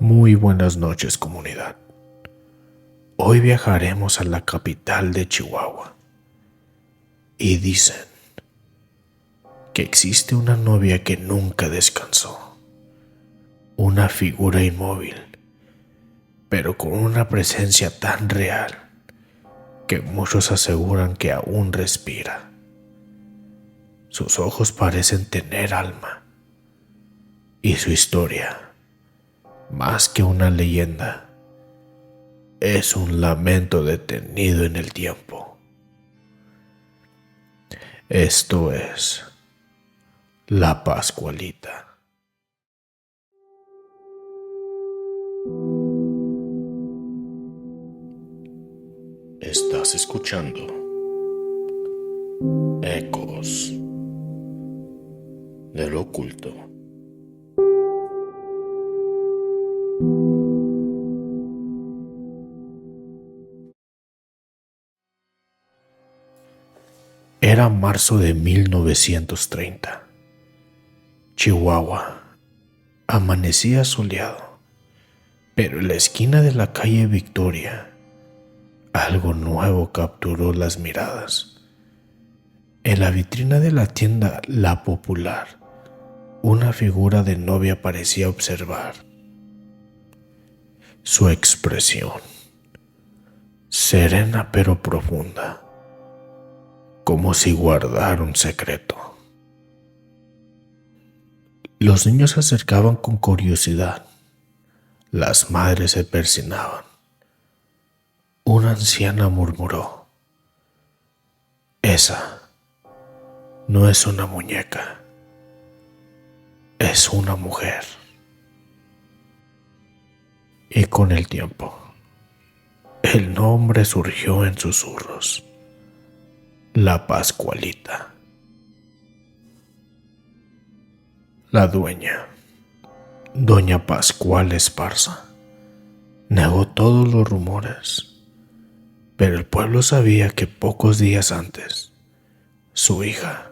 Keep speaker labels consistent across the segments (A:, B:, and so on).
A: Muy buenas noches, comunidad. Hoy viajaremos a la capital de Chihuahua. Y dicen que existe una novia que nunca descansó. Una figura inmóvil, pero con una presencia tan real que muchos aseguran que aún respira. Sus ojos parecen tener alma. Y su historia, más que una leyenda, es un lamento detenido en el tiempo. Esto es La Pascualita. Estás escuchando Ecos de lo Oculto. Era marzo de 1930. Chihuahua amanecía soleado, pero en la esquina de la calle Victoria, algo nuevo capturó las miradas. En la vitrina de la tienda La Popular, una figura de novia parecía observar. Su expresión, serena pero profunda, como si guardara un secreto. Los niños se acercaban con curiosidad. Las madres se persinaban. Una anciana murmuró: esa no es una muñeca, es una mujer. Y con el tiempo, el nombre surgió en susurros: La Pascualita. La dueña, doña Pascual Esparza, negó todos los rumores, pero el pueblo sabía que pocos días antes, su hija,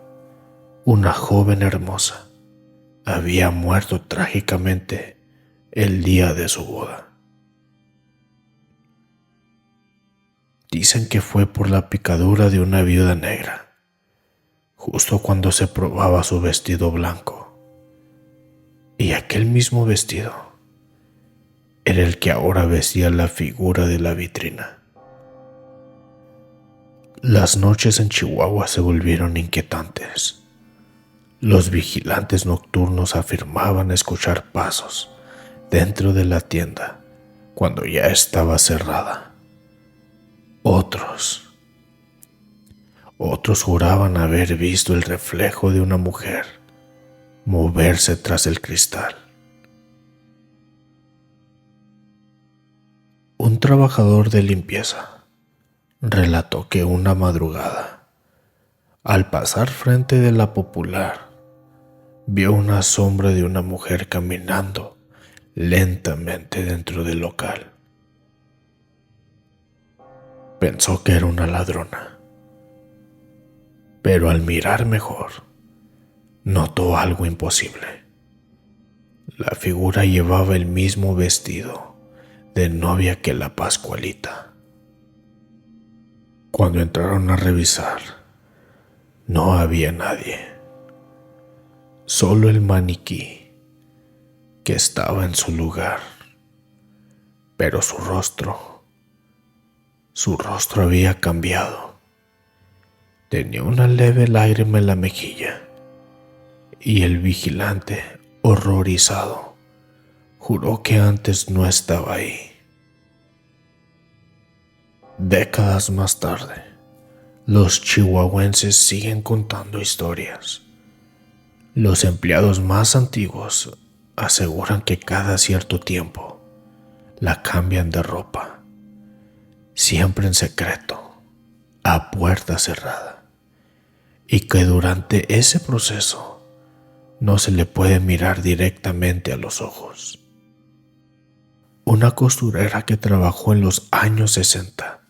A: una joven hermosa, había muerto trágicamente el día de su boda. Dicen que fue por la picadura de una viuda negra, justo cuando se probaba su vestido blanco. Y aquel mismo vestido era el que ahora vestía la figura de la vitrina. Las noches en Chihuahua se volvieron inquietantes. Los vigilantes nocturnos afirmaban escuchar pasos dentro de la tienda cuando ya estaba cerrada. Otros juraban haber visto el reflejo de una mujer moverse tras el cristal. Un trabajador de limpieza relató que una madrugada, al pasar frente de La Popular, vio una sombra de una mujer caminando lentamente dentro del local. Pensó que era una ladrona, pero al mirar mejor, notó algo imposible. La figura llevaba el mismo vestido de novia que la Pascualita. Cuando entraron a revisar, no había nadie, solo el maniquí que estaba en su lugar, pero su rostro había cambiado. Tenía una leve lágrima en la mejilla y el vigilante, horrorizado, juró que antes no estaba ahí. Décadas más tarde, los chihuahuenses siguen contando historias. Los empleados más antiguos aseguran que cada cierto tiempo la cambian de ropa, siempre en secreto, a puerta cerrada, y que durante ese proceso no se le puede mirar directamente a los ojos. Una costurera que trabajó en los años 60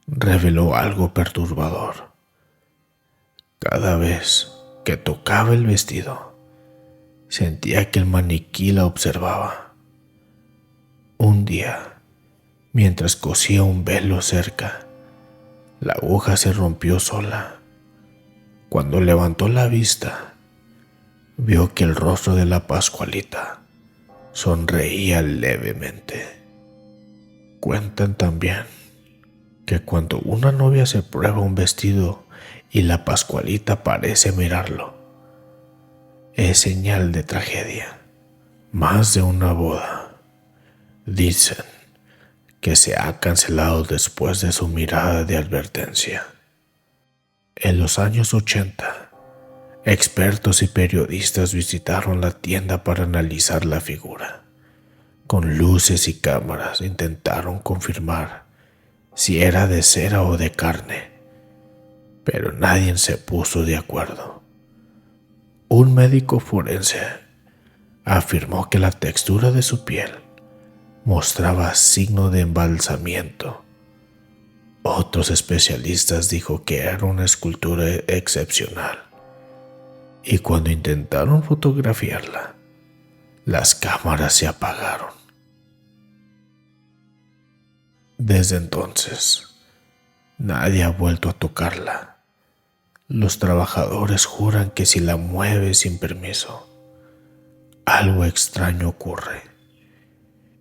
A: reveló algo perturbador. Cada vez que tocaba el vestido, sentía que el maniquí la observaba, día, mientras cosía un velo cerca, la aguja se rompió sola. Cuando levantó la vista, vio que el rostro de la Pascualita sonreía levemente. Cuentan también que cuando una novia se prueba un vestido y la Pascualita parece mirarlo, es señal de tragedia. Más de una boda, dicen, que se ha cancelado después de su mirada de advertencia. En los años 80, expertos y periodistas visitaron la tienda para analizar la figura. Con luces y cámaras intentaron confirmar si era de cera o de carne, pero nadie se puso de acuerdo. Un médico forense afirmó que la textura de su piel mostraba signo de embalsamiento. Otros especialistas dijo que era una escultura excepcional, y cuando intentaron fotografiarla, las cámaras se apagaron. Desde entonces, nadie ha vuelto a tocarla. Los trabajadores juran que si la mueves sin permiso, algo extraño ocurre.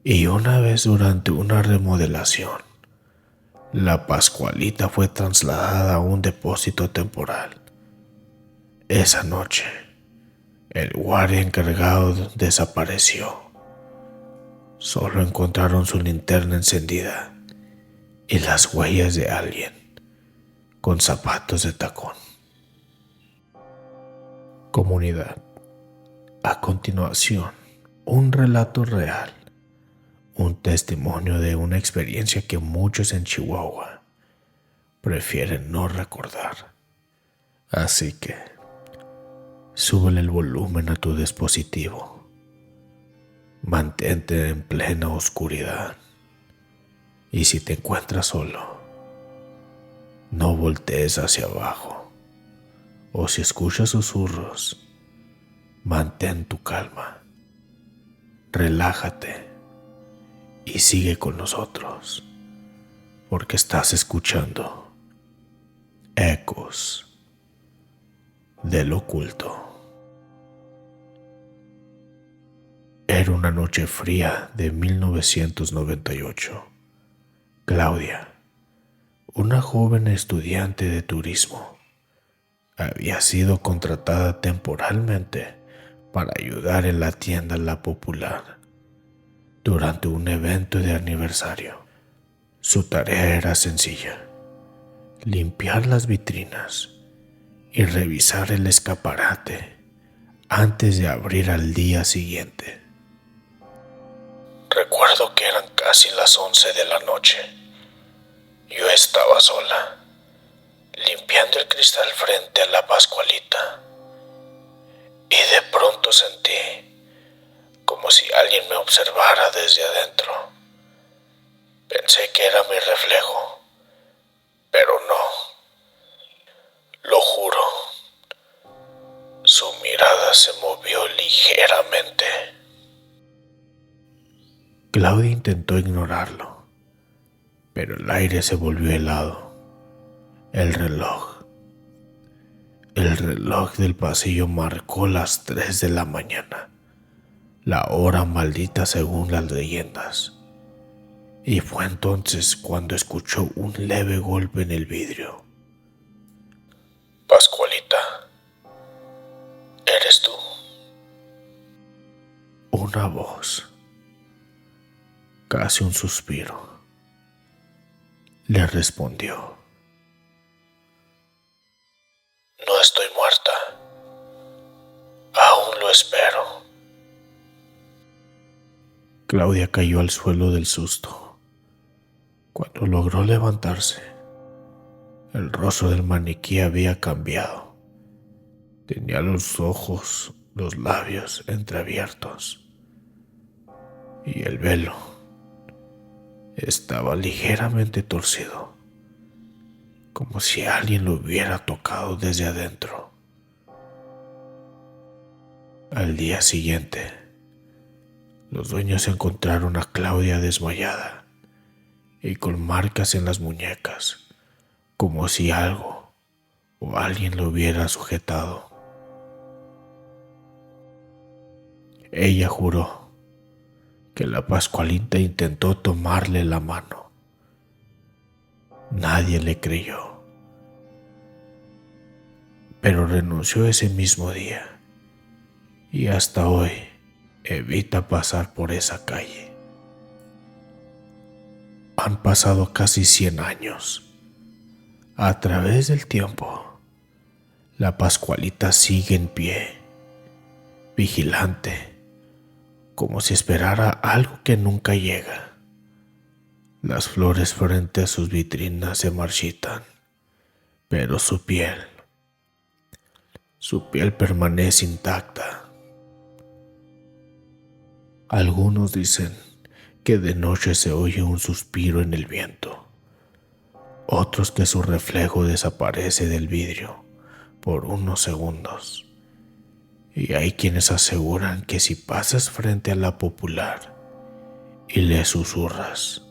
A: Y una vez durante una remodelación, la Pascualita fue trasladada a un depósito temporal. Esa noche, el guardia encargado desapareció. Solo encontraron su linterna encendida y las huellas de alguien con zapatos de tacón. Comunidad. A continuación, un relato real, un testimonio de una experiencia que muchos en Chihuahua prefieren no recordar. Así que, súbele el volumen a tu dispositivo. Mantente en plena oscuridad. Y si te encuentras solo, no voltees hacia abajo. O si escuchas susurros, mantén tu calma. Relájate y sigue con nosotros, porque estás escuchando ecos del oculto. Era una noche fría de 1998. Claudia, una joven estudiante de turismo, había sido contratada temporalmente para ayudar en la tienda La Popular durante un evento de aniversario. Su tarea era sencilla: limpiar las vitrinas y revisar el escaparate antes de abrir al día siguiente. Recuerdo que eran casi las 11 de la noche. Yo estaba sola, limpiando el cristal frente a la Pascualita, y de pronto sentí como si alguien me observara desde adentro. Pensé que era mi reflejo, pero no. Lo juro. Su mirada se movió ligeramente. Claudia intentó ignorarlo, pero el aire se volvió helado. El reloj del pasillo marcó las 3 de la mañana, la hora maldita según las leyendas. Y fue entonces cuando escuchó un leve golpe en el vidrio. Pascualita, ¿eres tú? Una voz, casi un suspiro, le respondió. No estoy muerta. Aún lo espero. Claudia cayó al suelo del susto. Cuando logró levantarse, el rostro del maniquí había cambiado. Tenía los ojos, los labios entreabiertos, y el velo estaba ligeramente torcido, como si alguien lo hubiera tocado desde adentro. Al día siguiente, Los dueños encontraron a Claudia desmayada y con marcas en las muñecas, como si algo o alguien lo hubiera sujetado. Ella juró que la Pascualita intentó tomarle la mano. Nadie le creyó, pero renunció ese mismo día y hasta hoy evita pasar por esa calle. Han pasado casi 100 años. A través del tiempo, la Pascualita sigue en pie, vigilante, como si esperara algo que nunca llega. Las flores frente a sus vitrinas se marchitan, pero su piel permanece intacta. Algunos dicen que de noche se oye un suspiro en el viento, otros que su reflejo desaparece del vidrio por unos segundos. Y hay quienes aseguran que si pasas frente a la Popular y le susurras,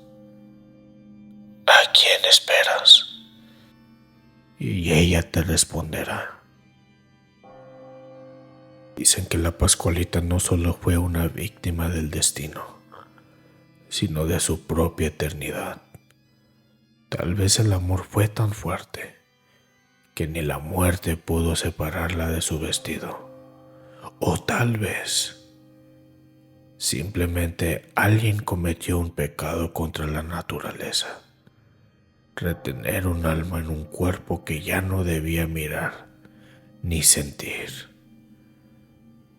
A: ¿a quién esperas? Y ella te responderá. Dicen que la Pascualita no solo fue una víctima del destino, sino de su propia eternidad. Tal vez el amor fue tan fuerte que ni la muerte pudo separarla de su vestido. O tal vez simplemente alguien cometió un pecado contra la naturaleza. Retener un alma en un cuerpo que ya no debía mirar ni sentir.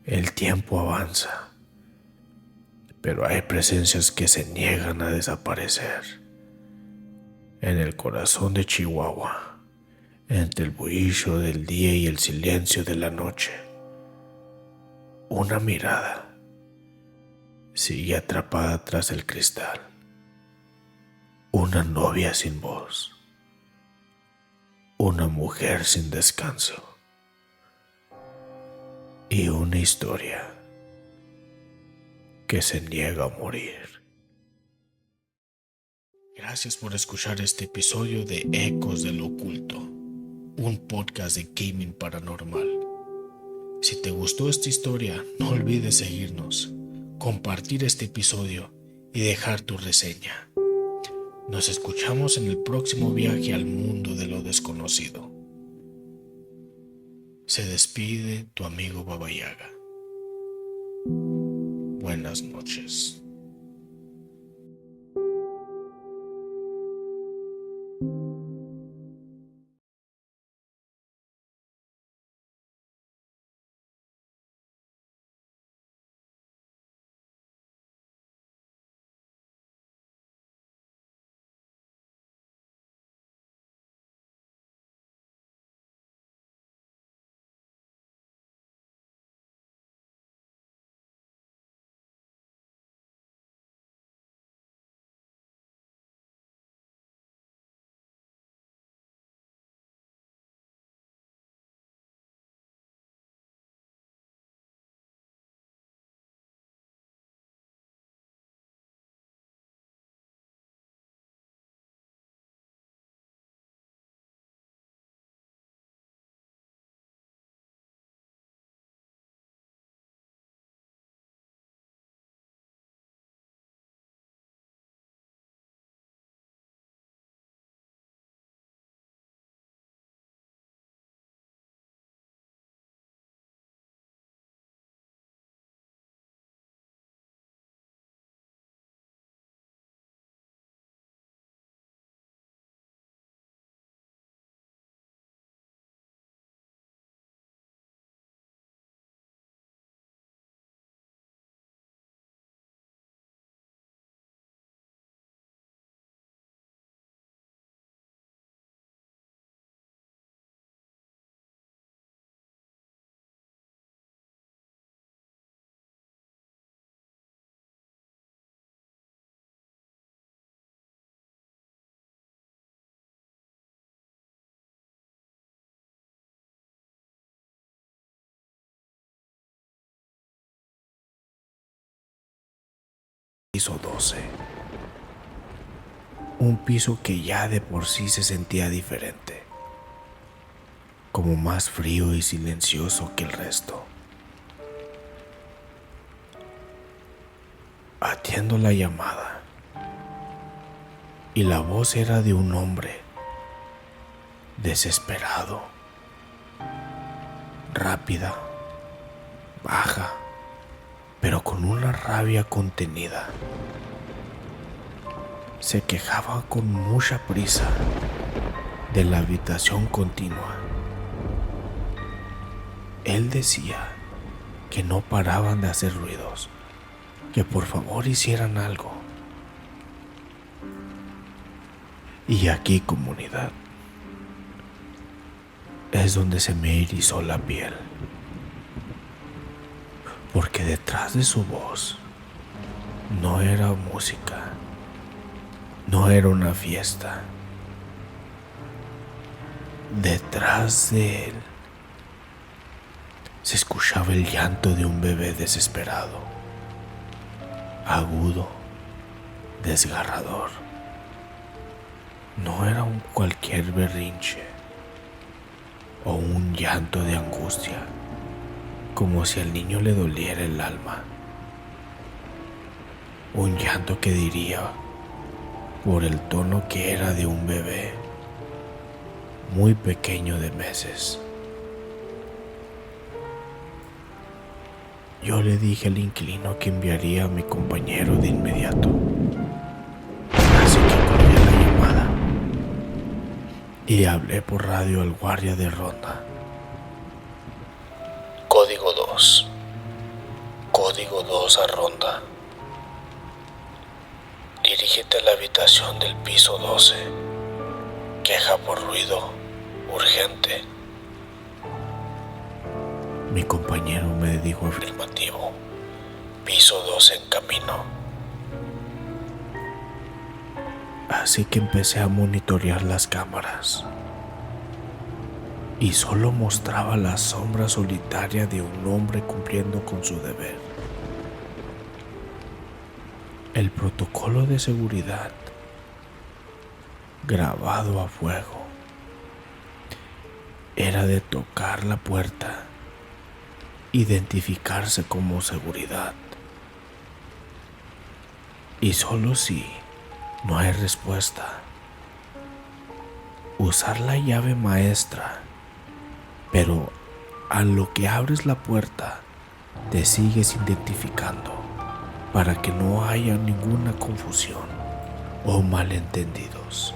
A: El tiempo avanza, pero hay presencias que se niegan a desaparecer. En el corazón de Chihuahua, entre el bullicio del día y el silencio de la noche, una mirada sigue atrapada tras el cristal. Una novia sin voz, una mujer sin descanso y una historia que se niega a morir. Gracias por escuchar este episodio de Ecos del Oculto, un podcast de gaming paranormal. Si te gustó esta historia, no olvides seguirnos, compartir este episodio y dejar tu reseña. Nos escuchamos en el próximo viaje al mundo de lo desconocido. Se despide tu amigo Baba Yaga. Buenas noches. piso 12. Un piso que ya de por sí se sentía diferente, como más frío y silencioso que el resto. Atiendo la llamada y la voz era de un hombre desesperado, rápida, baja, pero con una rabia contenida. Se quejaba con mucha prisa de la habitación continua. Él decía que no paraban de hacer ruidos, que por favor hicieran algo. Y aquí, comunidad, es donde se me erizó la piel, porque detrás de su voz no era música, no era una fiesta. Detrás de él se escuchaba el llanto de un bebé desesperado, agudo, desgarrador. No era un cualquier berrinche o un llanto de angustia, como si al niño le doliera el alma. Un llanto que diría, por el tono que era de un bebé muy pequeño de meses. Yo le dije al inquilino que enviaría a mi compañero de inmediato, así que colgué la llamada y hablé por radio al guardia de ronda. Código 2. Código 2 a ronda. Dirígete a la habitación del piso 12. Queja por ruido urgente. Mi compañero me dijo afirmativo. Piso 12 en camino. Así que empecé a monitorear las cámaras y solo mostraba la sombra solitaria de un hombre cumpliendo con su deber. El protocolo de seguridad grabado a fuego era de tocar la puerta, identificarse como seguridad, y solo si no hay respuesta, usar la llave maestra, pero a lo que abres la puerta te sigues identificando para que no haya ninguna confusión o malentendidos.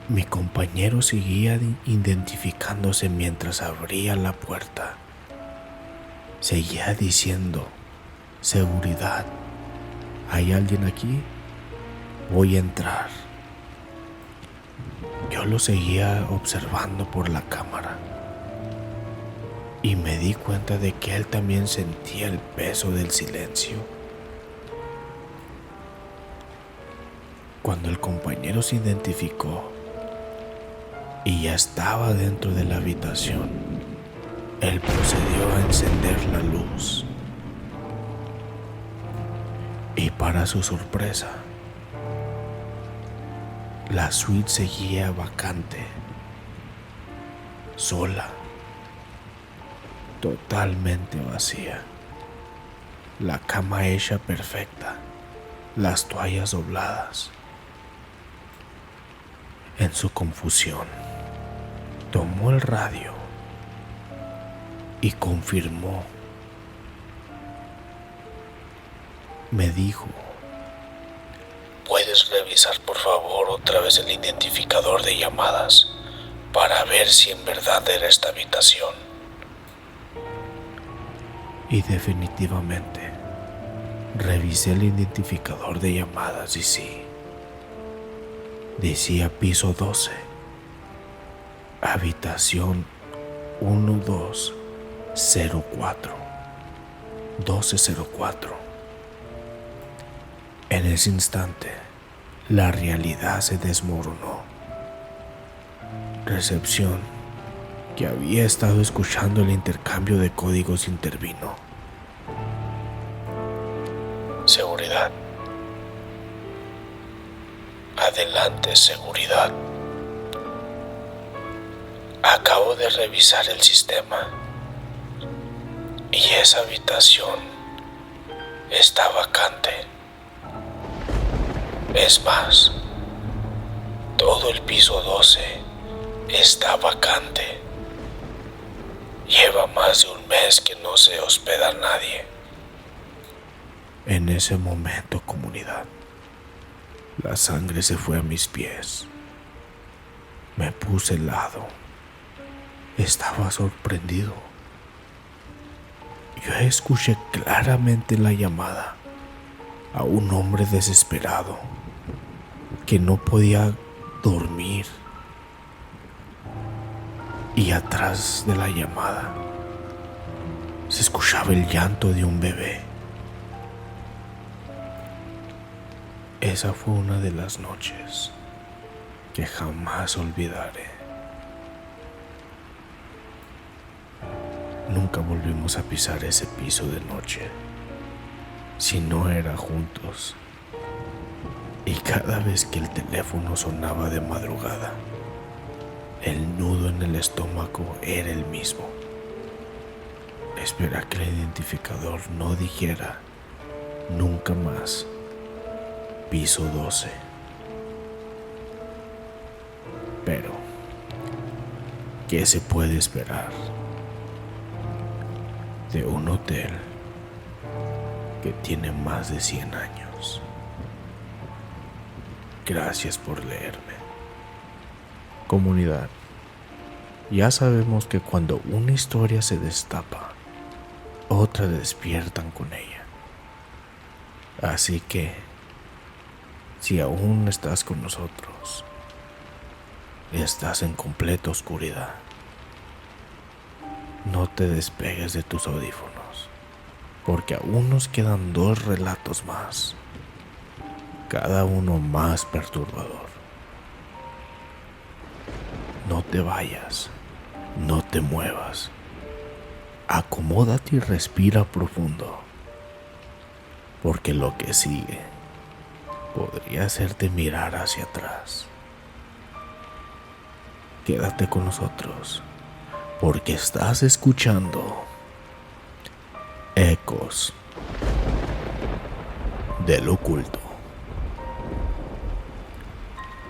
A: Mi compañero seguía identificándose mientras abría la puerta. Seguía diciendo, seguridad, ¿hay alguien aquí? Voy a entrar. Yo lo seguía observando por la cámara y me di cuenta de que él también sentía el peso del silencio. Cuando el compañero se identificó y ya estaba dentro de la habitación, él procedió a encender la luz. Y para su sorpresa, la suite seguía vacante, sola, totalmente vacía. La cama hecha perfecta, las toallas dobladas. En su confusión, tomó el radio y confirmó. Me dijo, ¿puedes revisar por favor otra vez el identificador de llamadas para ver si en verdad era esta habitación? Y definitivamente revisé el identificador de llamadas y sí, decía piso 12, habitación 1204, 1204. En ese instante, la realidad se desmoronó. Recepción, que había estado escuchando el intercambio de códigos, intervino. Seguridad. Adelante, seguridad. Acabo de revisar el sistema y esa habitación está vacante. Es más, todo el piso 12 está vacante. Lleva más de un mes que no se hospeda nadie. En ese momento, comunidad, la sangre se fue a mis pies. Me puse helado. Estaba sorprendido. Yo escuché claramente la llamada a un hombre desesperado que no podía dormir. Y atrás de la llamada se escuchaba el llanto de un bebé. Esa fue una de las noches que jamás olvidaré. Nunca volvimos a pisar ese piso de noche, si no era juntos. Y cada vez que el teléfono sonaba de madrugada, el nudo en el estómago era el mismo. Espera que el identificador no dijera nunca más piso 12. Pero, ¿qué se puede esperar de un hotel que tiene más de 100 años? Gracias por leerme. Comunidad, ya sabemos que cuando una historia se destapa, otras despiertan con ella. Así que, si aún estás con nosotros, estás en completa oscuridad, no te despegues de tus audífonos, porque aún nos quedan 2 relatos más, cada uno más perturbador. No te vayas, no te muevas, acomódate y respira profundo, porque lo que sigue podría hacerte mirar hacia atrás. Quédate con nosotros, porque estás escuchando Ecos del Oculto.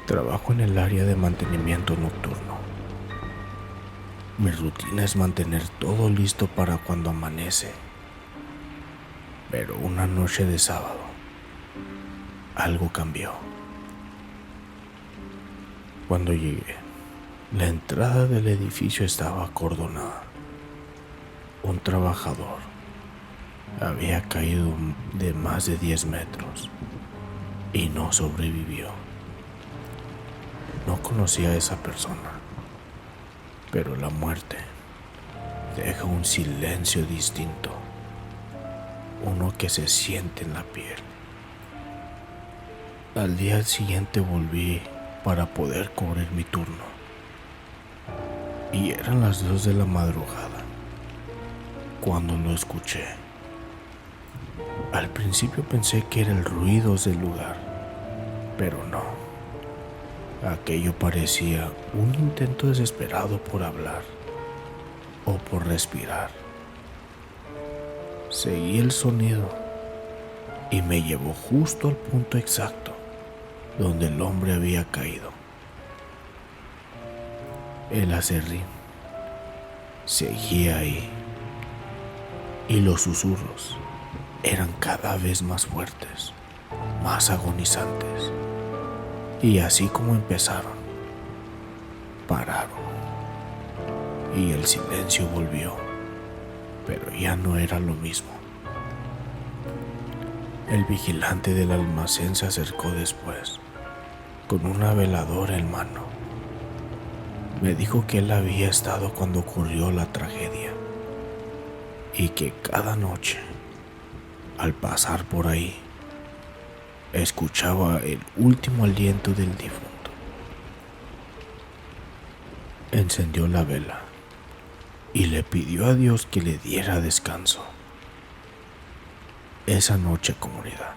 A: Trabajo en el área de mantenimiento nocturno. Mi rutina es mantener todo listo para cuando amanece. Pero una noche de sábado, algo cambió. Cuando llegué, la entrada del edificio estaba acordonada. Un trabajador había caído de más de 10 metros y no sobrevivió. No conocía a esa persona, pero la muerte deja un silencio distinto, uno que se siente en la piel. Al día siguiente volví para poder cubrir mi turno, y eran las 2 de la madrugada cuando lo escuché. Al principio pensé que era el ruido del lugar, pero no. Aquello parecía un intento desesperado por hablar o por respirar. Seguí el sonido y me llevó justo al punto exacto donde el hombre había caído. El aserrín seguía ahí y los susurros eran cada vez más fuertes, más agonizantes. Y así como empezaron, pararon y el silencio volvió, pero ya no era lo mismo. El vigilante del almacén se acercó después, con una veladora en mano. Me dijo que él había estado cuando ocurrió la tragedia y que cada noche, al pasar por ahí, escuchaba el último aliento del difunto. Encendió la vela y le pidió a Dios que le diera descanso. Esa noche, comunidad,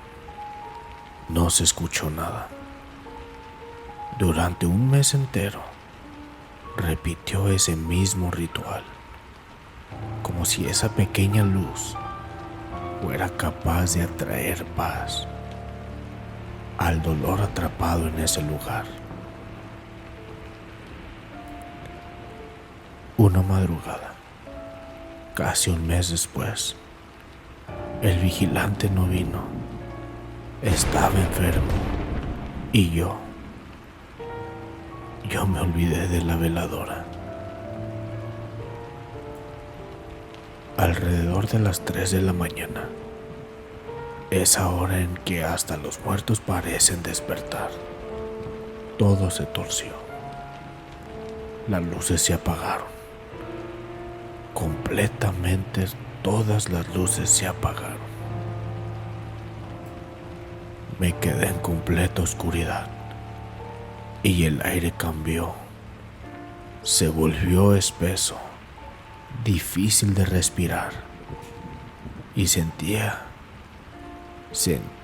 A: no se escuchó nada. Durante un mes entero, repitió ese mismo ritual, como si esa pequeña luz fuera capaz de atraer paz al dolor atrapado en ese lugar. Una madrugada, casi un mes después, el vigilante no vino. Estaba enfermo y yo me olvidé de la veladora. Alrededor de las 3 de la mañana, esa hora en que hasta los muertos parecen despertar, todo se torció. Las luces se apagaron. Completamente todas las luces se apagaron. Me quedé en completa oscuridad y el aire cambió. Se volvió espeso, difícil de respirar y sentía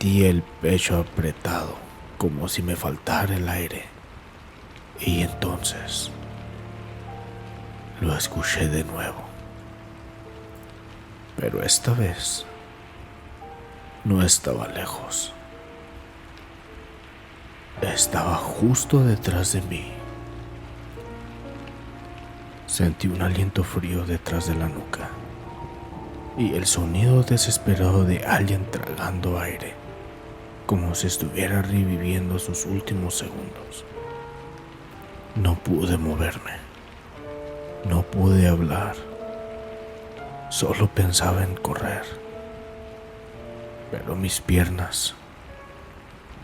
A: el pecho apretado como si me faltara el aire. Y entonces lo escuché de nuevo. Pero esta vez no estaba lejos. Estaba justo detrás de mí. Sentí un aliento frío detrás de la nuca y el sonido desesperado de alguien tragando aire, como si estuviera reviviendo sus últimos segundos. No pude moverme. No pude hablar. Solo pensaba en correr, pero mis piernas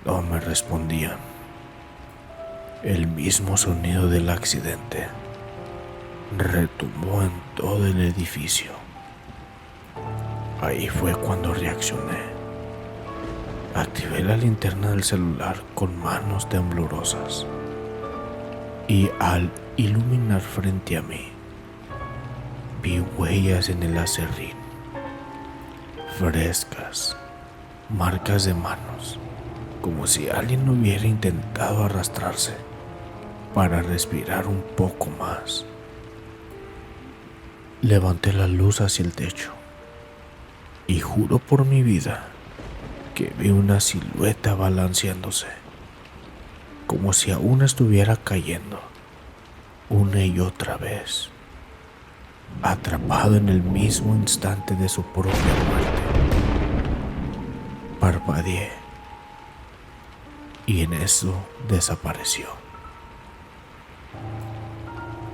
A: no me respondían. El mismo sonido del accidente retumbó en todo el edificio. Ahí fue cuando reaccioné. Activé la linterna del celular con manos temblorosas y al iluminar frente a mí, vi huellas en el aserrín, frescas, marcas de manos, como si alguien hubiera intentado arrastrarse para respirar un poco más. Levanté la luz hacia el techo y juro por mi vida que vi una silueta balanceándose, como si aún estuviera cayendo una y otra vez, atrapado en el mismo instante de su propia muerte. Parpadeé y en eso desapareció.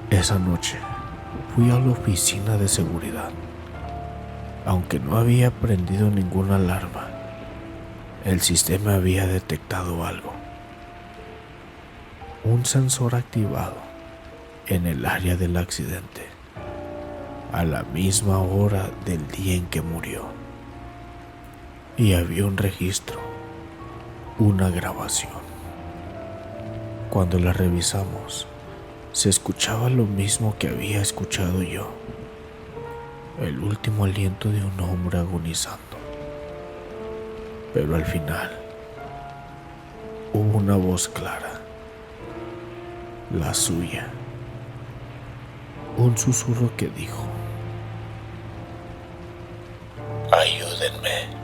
A: Esa noche fui a la oficina de seguridad. Aunque no había prendido ninguna alarma, el sistema había detectado algo. Un sensor activado en el área del accidente a la misma hora del día en que murió. Y había un registro, una grabación. Cuando la revisamos, se escuchaba lo mismo que había escuchado yo: el último aliento de un hombre agonizando. Pero al final hubo una voz clara, la suya, un susurro que dijo: ayúdenme.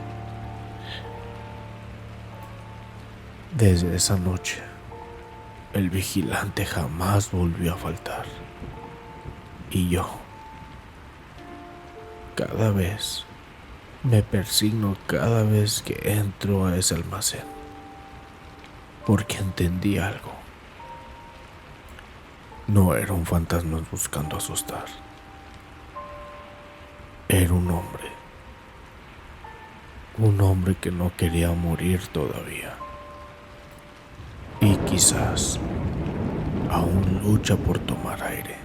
A: Desde esa noche, el vigilante jamás volvió a faltar. Y yo, cada vez, me persigno cada vez que entro a ese almacén, porque entendí algo. No era un fantasma buscando asustar. Era un hombre que no quería morir todavía. Y quizás aún lucha por tomar aire.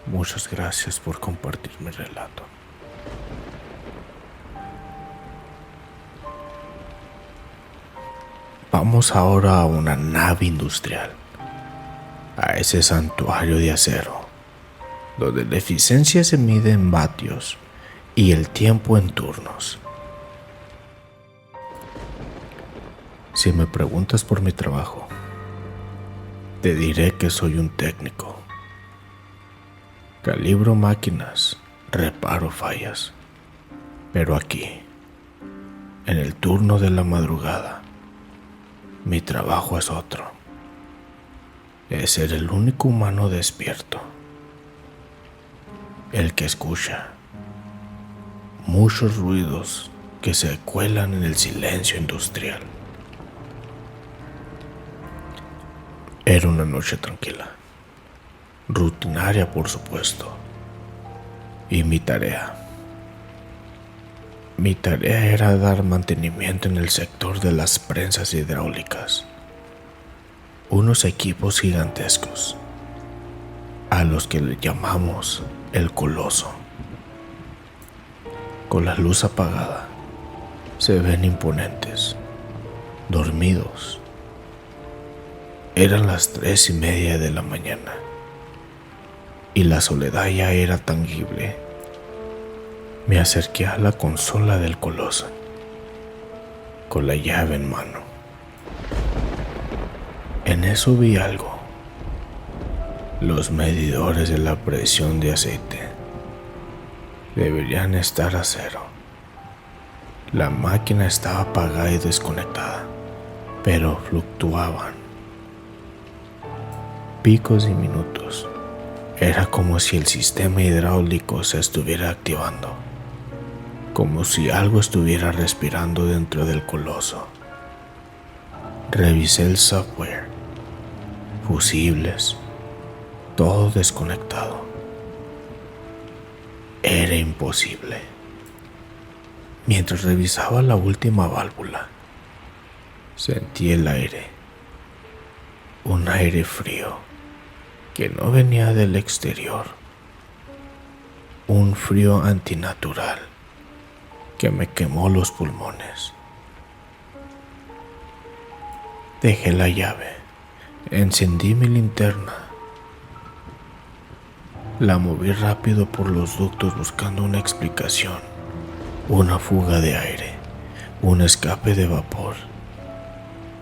A: Muchas gracias por compartir mi relato. Vamos ahora a una nave industrial, a ese santuario de acero, donde la eficiencia se mide en vatios y el tiempo en turnos. Si me preguntas por mi trabajo, te diré que soy un técnico. Calibro máquinas, reparo fallas. Pero aquí, en el turno de la madrugada, mi trabajo es otro. Es ser el único humano despierto. El que escucha muchos ruidos que se cuelan en el silencio industrial. Era una noche tranquila, rutinaria por supuesto, y mi tarea era dar mantenimiento en el sector de las prensas hidráulicas, unos equipos gigantescos, a los que le llamamos el Coloso. Con la luz apagada, se ven imponentes, dormidos. Eran las 3:30 de la mañana y la soledad ya era tangible. Me acerqué a la consola del Coloso con la llave en mano. En eso vi algo. Los medidores de la presión de aceite deberían estar a cero. La máquina estaba apagada y desconectada, pero fluctuaban. Picos y minutos. Era como si el sistema hidráulico se estuviera activando, como si algo estuviera respirando dentro del Coloso. Revisé el software, fusibles, todo desconectado. Era imposible. Mientras revisaba la última válvula, sentí el aire, un aire frío que no venía del exterior, un frío antinatural que me quemó los pulmones. Dejé la llave, encendí mi linterna, la moví rápido por los ductos buscando una explicación, una fuga de aire, un escape de vapor,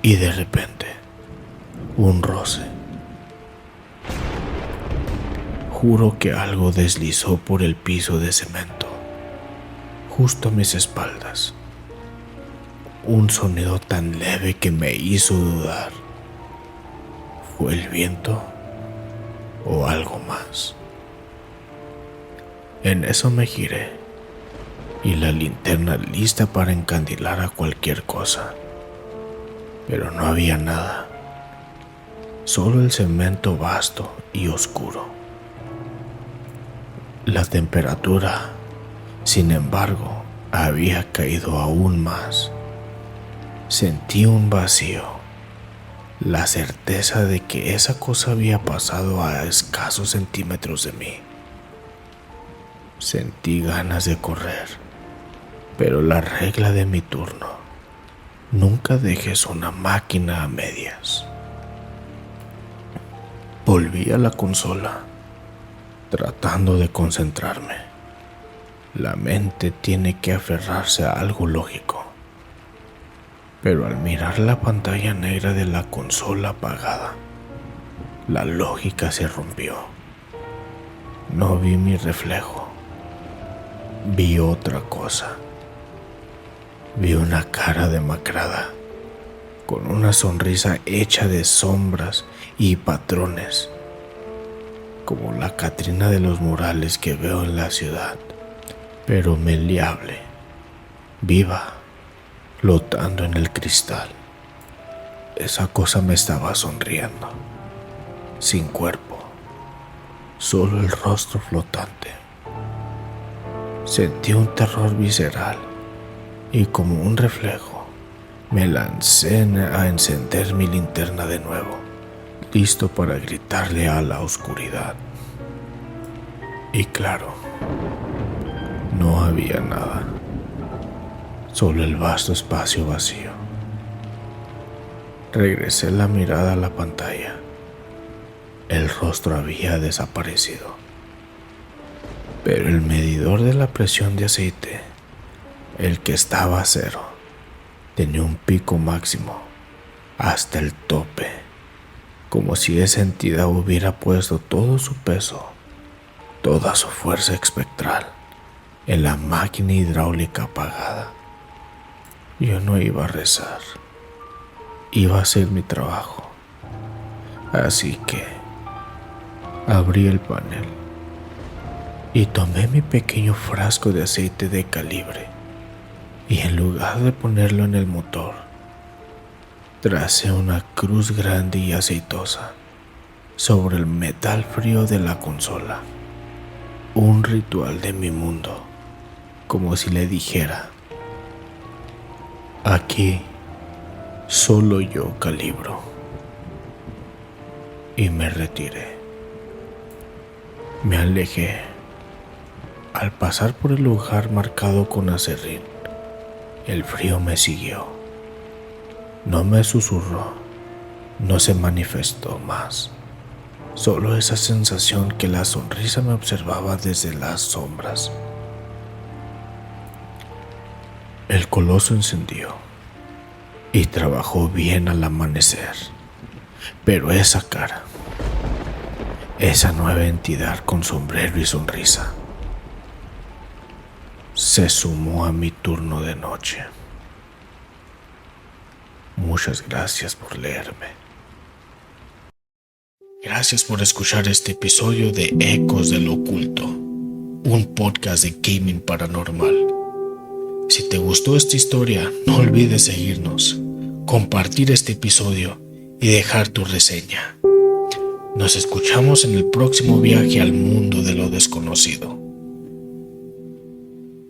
A: y de repente, un roce. Juro que algo deslizó por el piso de cemento, justo a mis espaldas. Un sonido tan leve que me hizo dudar. ¿Fue el viento o algo más? En eso me giré y la linterna lista para encandilar a cualquier cosa. Pero no había nada, solo el cemento vasto y oscuro. La temperatura, sin embargo, había caído aún más. Sentí un vacío, la certeza de que esa cosa había pasado a escasos centímetros de mí. Sentí ganas de correr, pero la regla de mi turno: nunca dejes una máquina a medias. Volví a la consola, tratando de concentrarme. La mente tiene que aferrarse a algo lógico. Pero al mirar la pantalla negra de la consola apagada, la lógica se rompió. No vi mi reflejo. Vi otra cosa. Vi una cara demacrada, con una sonrisa hecha de sombras y patrones, como la Catrina de los murales que veo en la ciudad, pero maleable, viva, flotando en el cristal. Esa cosa me estaba sonriendo, sin cuerpo, solo el rostro flotante. Sentí un terror visceral y, como un reflejo, me lancé a encender mi linterna de nuevo, listo para gritarle a la oscuridad. Y claro, no había nada, solo el vasto espacio vacío. Regresé la mirada a la pantalla. El rostro había desaparecido, pero el medidor de la presión de aceite, el que estaba a cero, tenía un pico máximo hasta el tope, como si esa entidad hubiera puesto todo su peso, toda su fuerza espectral en la máquina hidráulica apagada. Yo no iba a rezar, iba a hacer mi trabajo. Así que abrí el panel y tomé mi pequeño frasco de aceite de calibre y en lugar de ponerlo en el motor, tracé una cruz grande y aceitosa sobre el metal frío de la consola. Un ritual de mi mundo, como si le dijera: aquí solo yo calibro. Y me retiré. Me alejé. Al pasar por el lugar marcado con acerrín, el frío me siguió. No me susurró, no se manifestó más. Solo esa sensación que la sonrisa me observaba desde las sombras. El coloso encendió y trabajó bien al amanecer. Pero esa cara, esa nueva entidad con sombrero y sonrisa, se sumó a mi turno de noche. Muchas gracias por leerme. Gracias por escuchar este episodio de Ecos del Oculto, un podcast de gaming paranormal. Si te gustó esta historia, no olvides seguirnos, compartir este episodio y dejar tu reseña. Nos escuchamos en el próximo viaje al mundo de lo desconocido.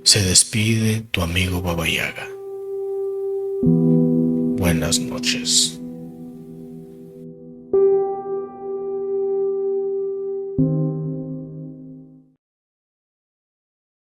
A: Se despide tu amigo Baba Yaga. Buenas noches.